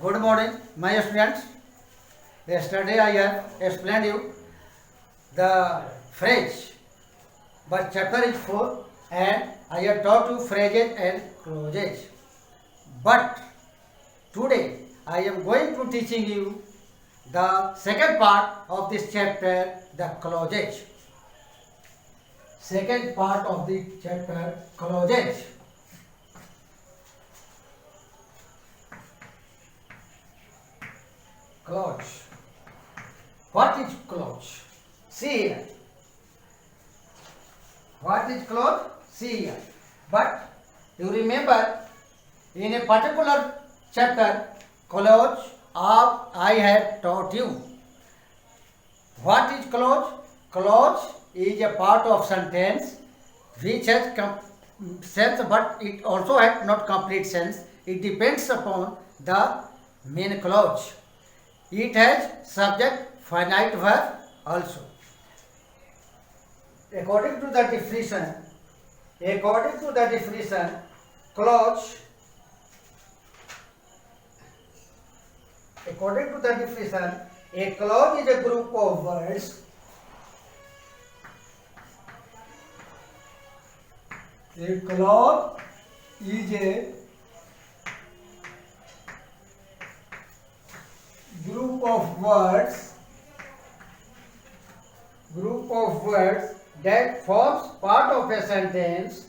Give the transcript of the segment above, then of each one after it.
Good morning, my students. Yesterday I have explained you the phrase, but chapter is 4 and I have taught you phrases and clauses. But today I am going to teaching you the second part of this chapter, the clauses. Second part of the chapter, clauses. Clause. What is clause? See here. What is clause? See here. But you remember in a particular chapter, clause of I have taught you. What is clause? Clause is a part of sentence which has sense, but it also has not complete sense. It depends upon the main clause. It has subject, finite verb also. According to the definition, clause. According to the definition, a clause is a group of words. A clause is a group of words that forms part of a sentence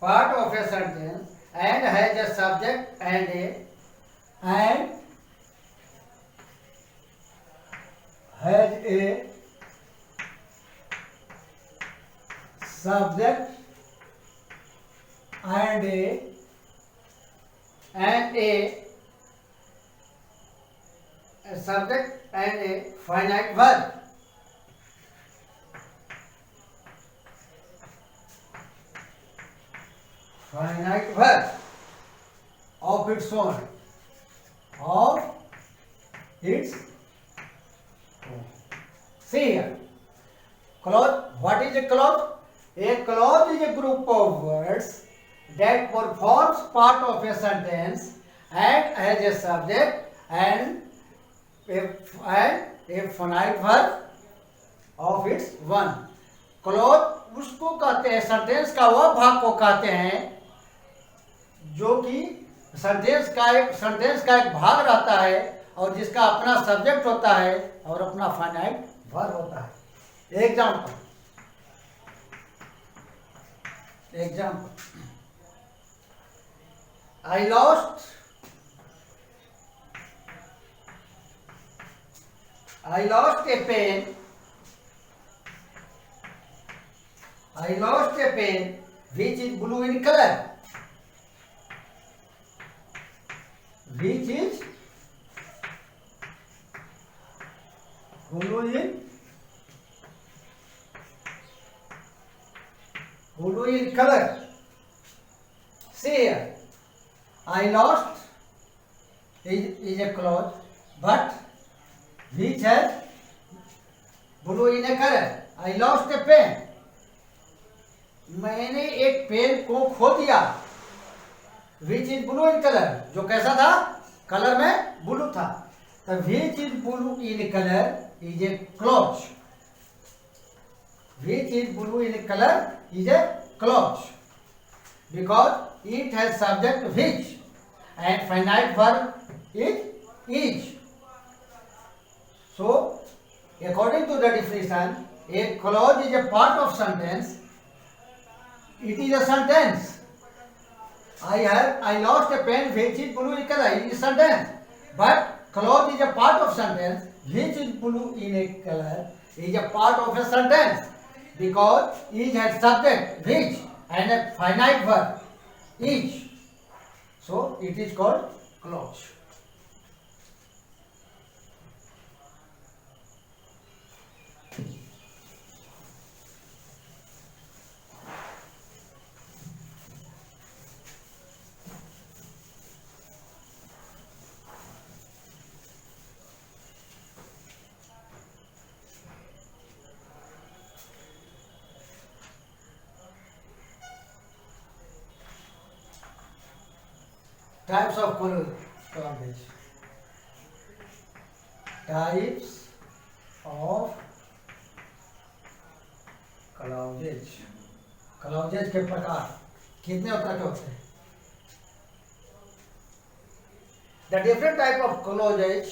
part of a sentence and has a subject and has a subject and a subject and a finite verb. Finite verb of its own. See here. Clause. What is a clause? A clause is a group of words that performs part of a sentence and has a subject and a finite verb of its one. Clause उसको कहते हैं, sentence का वह भाग को कहते हैं जो कि सेंटेंस का एक भाग रहता है और जिसका अपना सब्जेक्ट होता है और अपना फाइनाइट वर्ब होता है. Example I lost a pen. I lost a pen which is blue in color. Which is blue in color. See here. I lost is a clause, but which has blue in a color. I lost a pen. मैंने एक pen को खो दिया. Which is blue in colour, जो कैसा था, colour में blue था. तो which is blue in colour is a clause. Which is blue in colour is a clause because it has subject which and finite verb is. So according to the definition, a clause is a part of sentence. It is a sentence. I lost a pen which is blue in color. It is a sentence. But clause is a part of sentence which is blue in a color is a part of a sentence because it has subject which and a finite verb each. So it is called clause. Types of clothage. Types of clothage. Clothage के प्रकार कितने तरह के होते हैं? The different type of clothage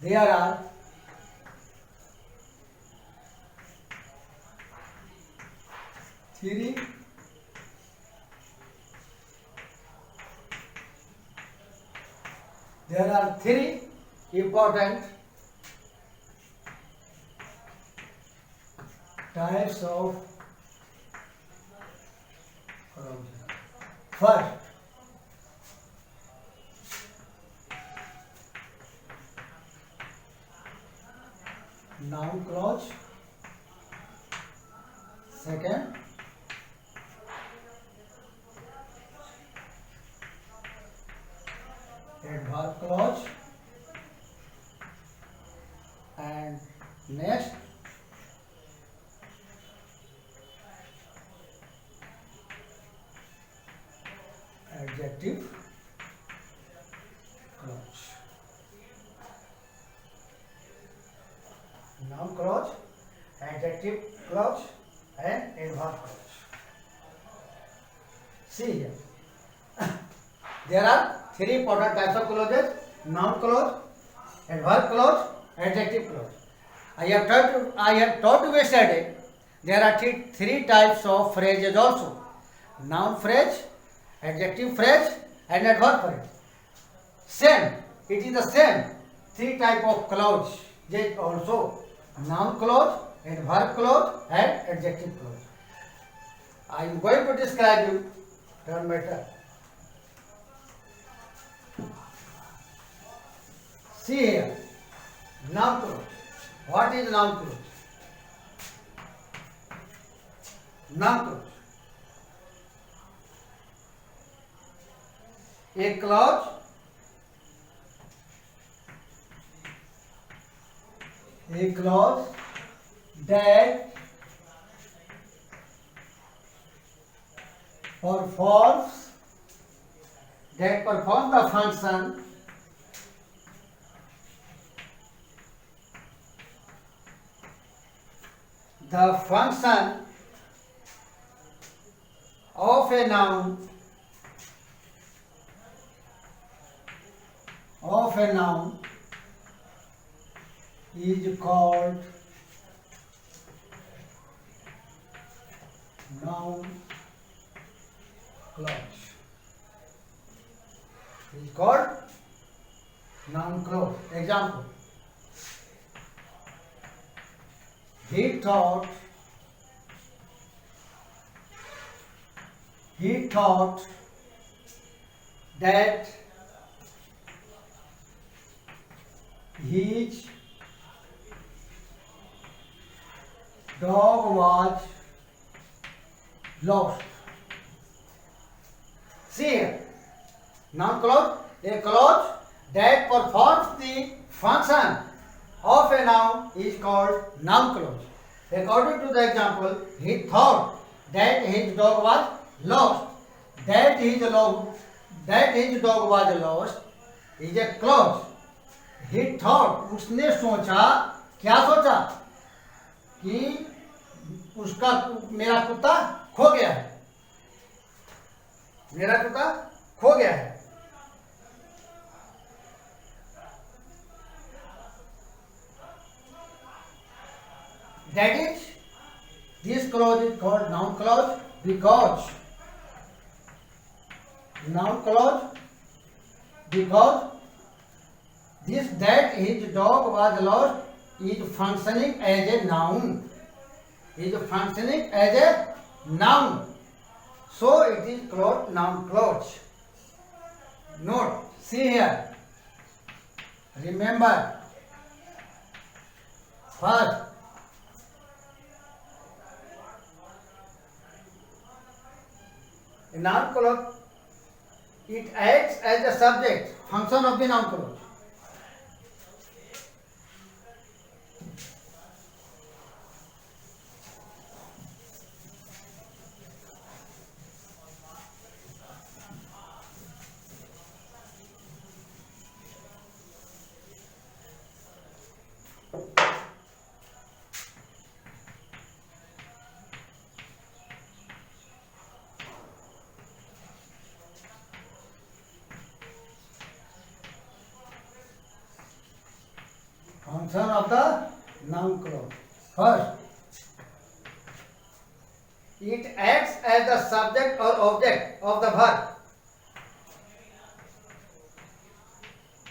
there are three important types of clothing. First, noun clause. Second, adverb clause. And next, adjective clause. Noun clause, adjective clause, and adverb clause. See here. There are three important types of clauses: noun clause, adverb clause, adjective clause. I have taught you yesterday. There are three types of phrases also: noun phrase, adjective phrase, and adverb phrase. Same. It is the same. Three type of clause. There also noun clause, adverb clause, and adjective clause. I am going to describe you turn by turn. See here, noun clause. What is noun clause? Noun clause. A clause that performs the function of a noun is called noun clause. Is called noun clause. Example: he thought that his dog was lost. See here, noun clause, a clause that performs the function of a noun is called noun clause. According to the example, he thought that his dog was lost. That his dog was lost is a clause. He thought, उसने सोचा, क्या सोचा? कि उसका मेरा कुत्ता खो गया है. मेरा कुत्ता खो गया है. That is, this clause is called noun clause because this that his dog was lost is functioning as a noun. So it is called noun clause. Note, see here. Remember, first, a noun clause, it acts as a subject, function of the noun clause. function of the noun clause. First, it acts as the subject or object of the verb.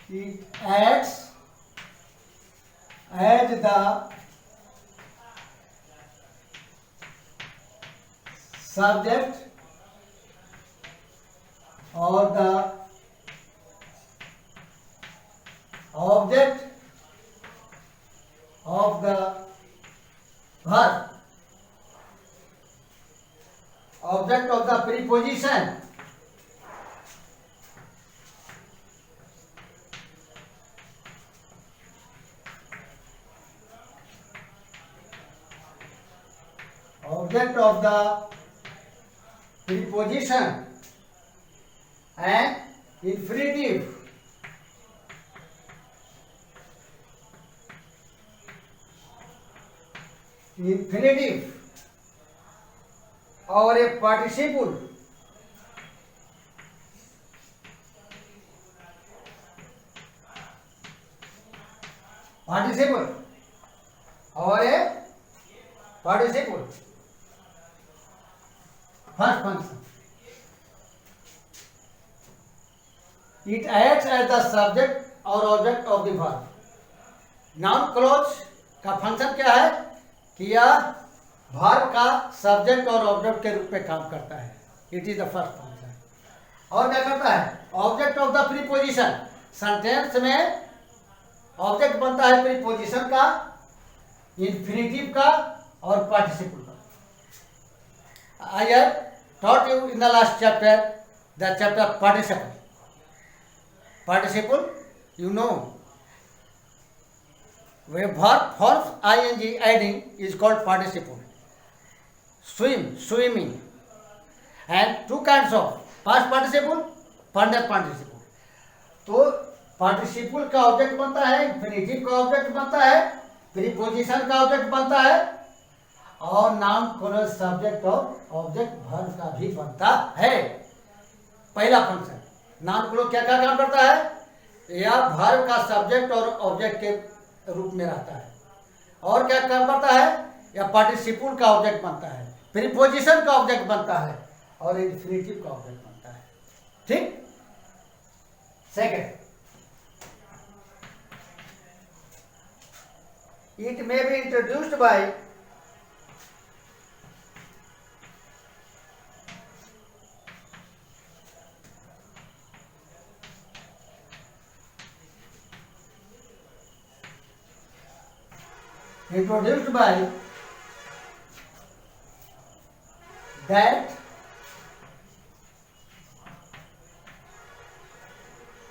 It acts as the subject or the object of the verb. Object of the preposition. Object of the preposition and infinitive. Infinitive और a participle. Participle और a participle. First function. It acts as the subject or object of the verb. Noun clause का function क्या है कि यह verb का subject और object के रूप में काम करता है. It is the first function. और क्या करता है? Object of the preposition. Sentence में ऑब्जेक्ट बनता है प्रीपोजिशन का, इंफिनिटिव का और पार्टिसिपल का. I have taught you in the last chapter, the chapter participle. Participle, you know, where verb forms ing adding is called participle. Swim, swimming, and two kinds of past participle, present participle. तो participle का object बनता है, infinitive का object बनता है, preposition का object बनता है और नाउन क्लोज सब्जेक्ट और ऑब्जेक्ट वर्ब का भी बनता है. पहला फंक्शन नाउन क्लोज क्या क्या काम करता है? यह वर्ब का सब्जेक्ट और ऑब्जेक्ट के रूप में रहता है. और क्या काम करता है? यह पार्टिसिपल का ऑब्जेक्ट बनता है, प्रीपोजिशन का ऑब्जेक्ट बनता है और इंफिनिटिव का ऑब्जेक्ट बनता है. ठीक. Second, it may be introduced by that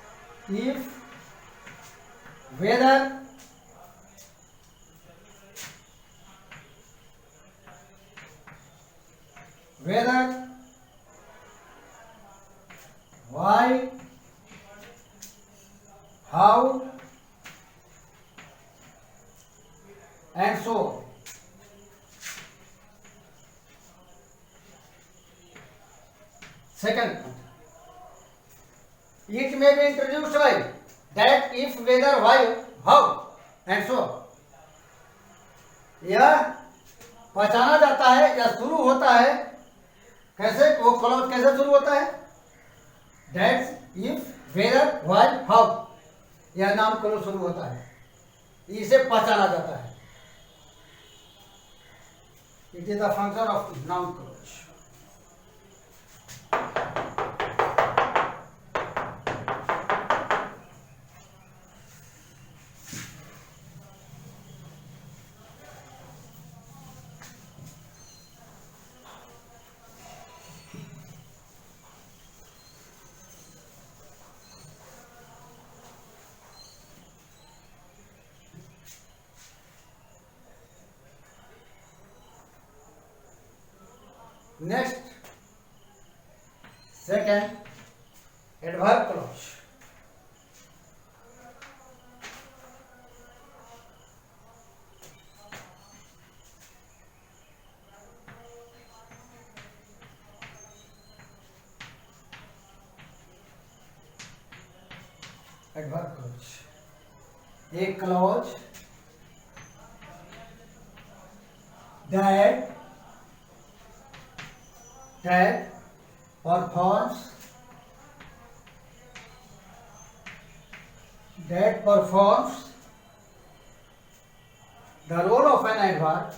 if whether why, how and so on. Second, it may be introduced by that, if, whether, why, how and so on. यह पहचाना जाता है या शुरू होता है कैसे? वो क्लॉज कैसे शुरू होता है? That, if, whether, why, how. यह नाम क्लॉज शुरू होता है, इसे पहचाना जाता है. It is the function of noun clause. Next, second, adverb clause. Adverb clause. एक clause that performs the role of an adverb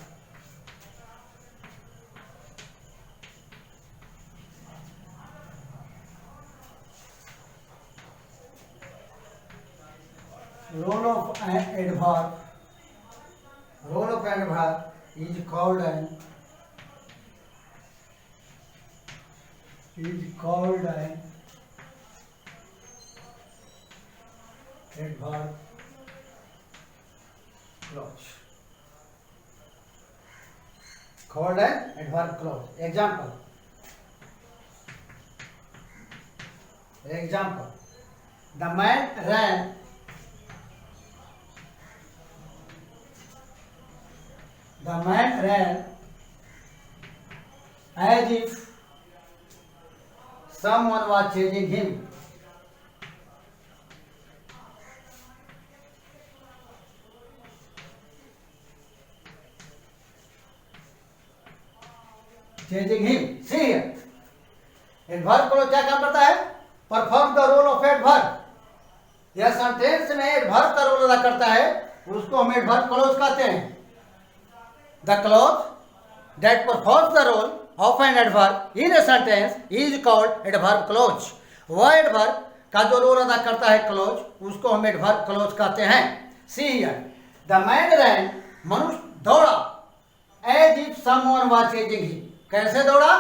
role of an adverb is called an adverb clause. Called an adverb clause. Example. The man ran as if someone was chasing him. See here. Adverb clause क्या काम करता है? Perform the role of adverb. यह sentence में adverb का रोल अदा करता है, उसको हम एडवर्ब क्लॉज कहते हैं. The clause that performs the role of an adverb in a sentence is called adverb clause. वह adverb का जो रोल अदा करता है क्लोज, उसको हम adverb clause कहते हैं. See here. The man ran, मनुष्य दौड़ा, as if someone was chasing him. कैसे दौड़ा?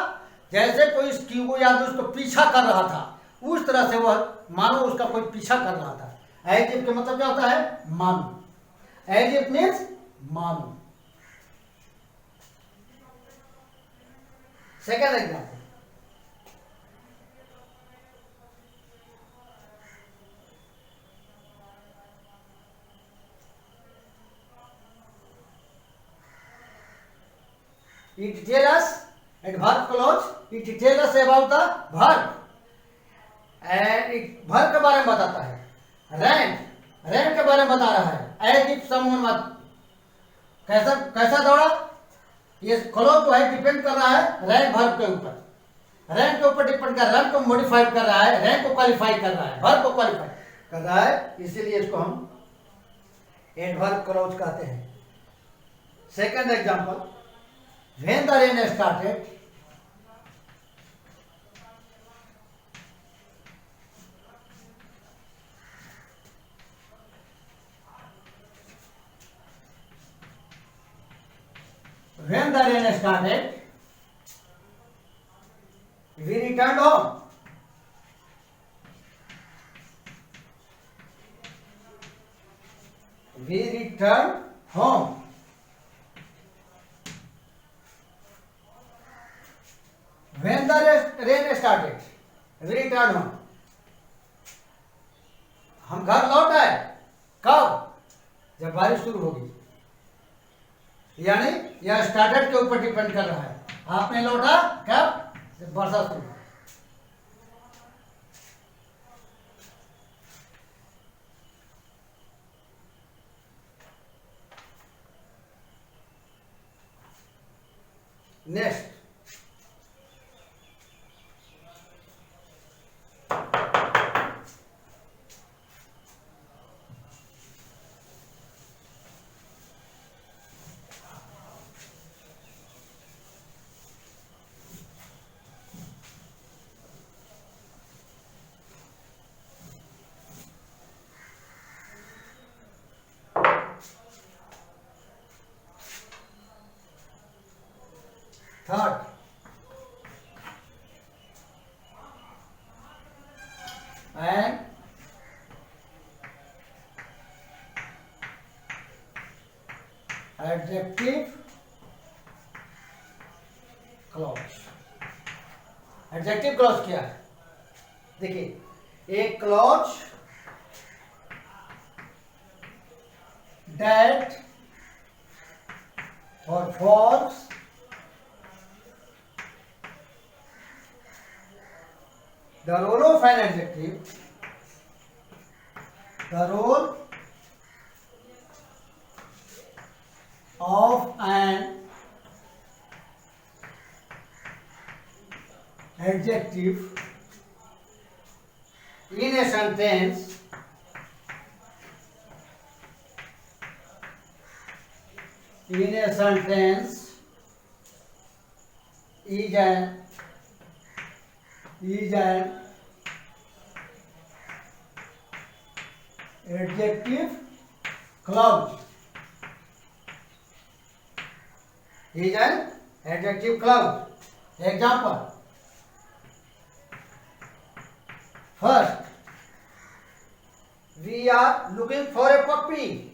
जैसे कोई उसको या उसको पीछा कर रहा था, उस तरह से वह मानो उसका कोई पीछा कर रहा था. As if के मतलब क्या होता है? मानो. As if means मानो. Second example. It tells us adverb clause. It tells us about the verb. And it verb के बारे में बताता है. Ran के बारे में बता रहा है. As if someone was. कैसा दौड़ा? ये क्लॉज जो है डिपेंड कर रहा है रैन वर्ब के ऊपर. रैन के ऊपर डिपेंड कर, रैन को मॉडिफाई कर रहा है, रैन को क्वालिफाई कर रहा है, वर्ब को क्वालिफाई कर रहा है, इसीलिए इसको हम एडवर्ब क्लॉज कहते हैं. Second example. When the rain started, when the rain started, we returned home. We returned home. When the rain started, we returned home. हम घर लौट आए. कब? जब बारिश शुरू होगी. यानी यह स्टार्टेड के ऊपर डिपेंड कर रहा है. आपने लौटा कब? जब वर्षा शुरू. Next. Third, and adjective clause. Adjective clause क्या है? देखिए, एक clause that performs the role of an adjective, the role of an adjective in a sentence is an adjective clause. Is an adjective clause. Example. First, we are looking for a puppy.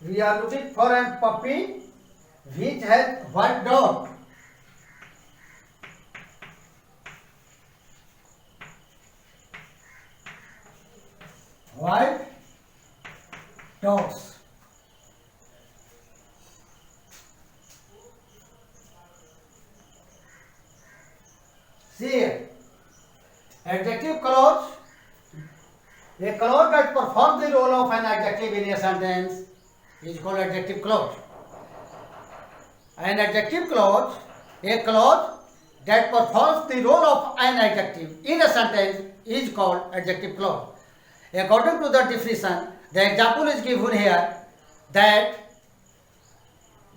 We are looking for a puppy which has white dot. White dots. See here. Adjective clause. A clause that performs the role of an adjective in a sentence is called adjective clause. An adjective clause, a clause that performs the role of an adjective in a sentence is called adjective clause. According to the definition, the example is given here that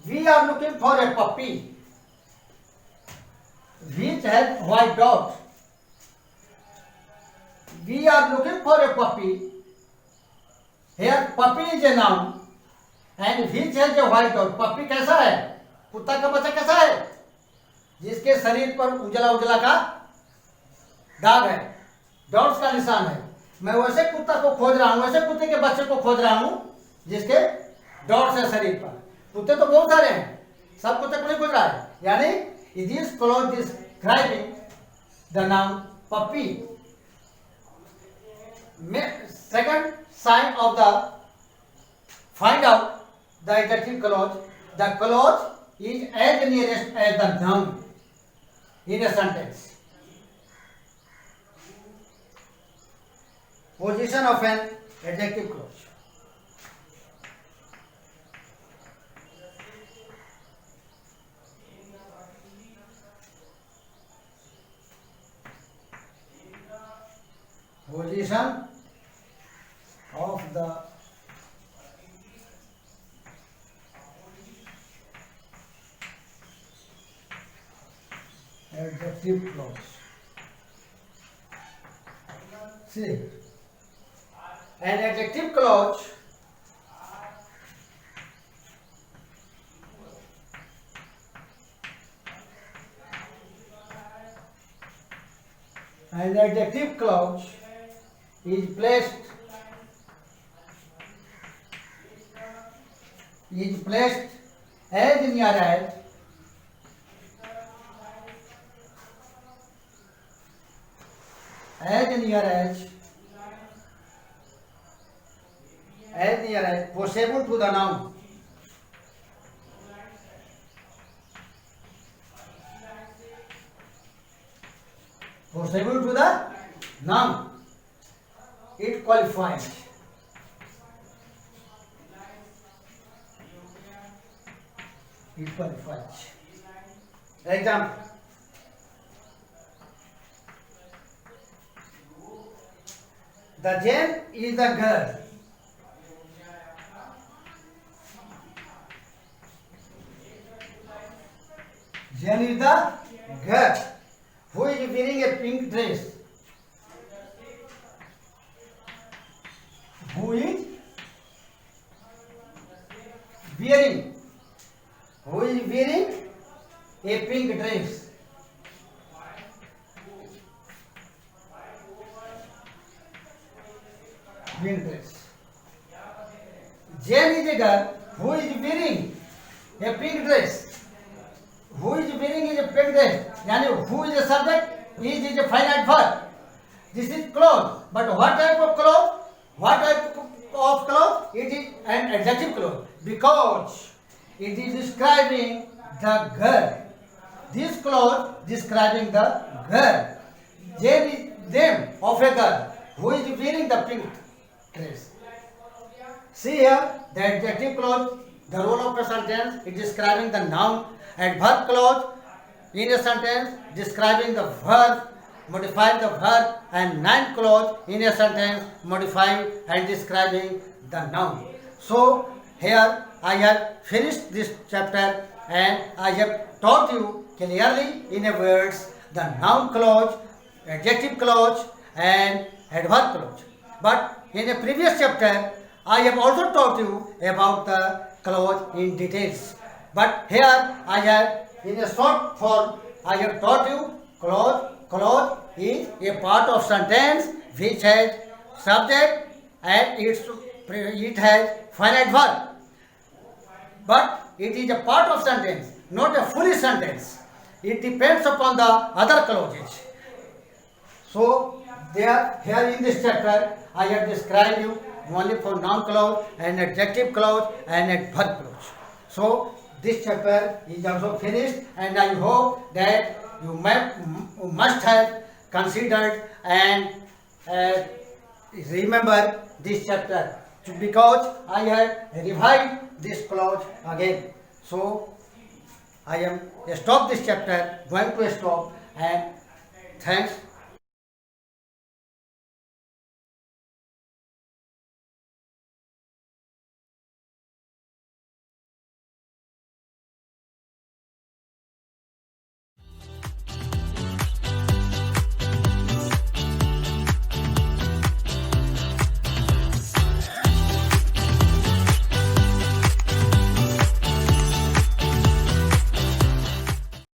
we are looking for a puppy which has white dots. We are looking for a puppy. Here puppy is a noun and which has a white dot. Puppy कैसा है? कुत्ता का बच्चा कैसा है? जिसके शरीर पर उजला उजला का दाग है, डॉट्स का निशान है. मैं वैसे कुत्ता को खोज रहा हूँ, वैसे कुत्ते के बच्चे को खोज रहा हूँ जिसके डॉट्स है शरीर पर. कुत्ते तो बहुत सारे हैं, सब कुत्ते को नहीं खोज रहा है. यानी it is clause describing the noun puppy. Second sign of the find out the adjective clause. The clause is as nearest as the noun in a sentence. Position of an adjective clause. Position of the adjective clause. See, an adjective clause is placed as near as possible to the noun. Possible to the noun. It qualifies. It qualifies. Example. The Jane is the girl. Jane is the girl who is wearing a pink dress. Who is wearing a pink dress. Pink dress. Jane is a girl who is wearing a pink dress. Who is wearing is a pink dress. Yani who is a subject, is a finite verb. This is clause. But what type of clause? What type of clause? It is an adjective clause because it is describing the girl. This clause describing the girl. Jane is name of a girl who is wearing the pink dress. See here, the adjective clause, the role of a sentence is describing the noun, and verb clause in a sentence describing the verb, modifying the verb, and noun clause in a sentence modifying and describing the noun. So here I have finished this chapter and I have taught you clearly in a words the noun clause, adjective clause, and adverb clause. But in a previous chapter, I have also taught you about the clause in details. But here I have, in a short form, I have taught you clause. Clause is a part of sentence which has subject and it has finite verb. But it is a part of sentence, not a full sentence. It depends upon the other clauses. So here in this chapter, I have described you only for noun clause and adjective clause and adverb clause. So this chapter is also finished, and I hope that you must have considered and remember this chapter, because I have revived this clause again. So I am stop this chapter, going to stop, and thanks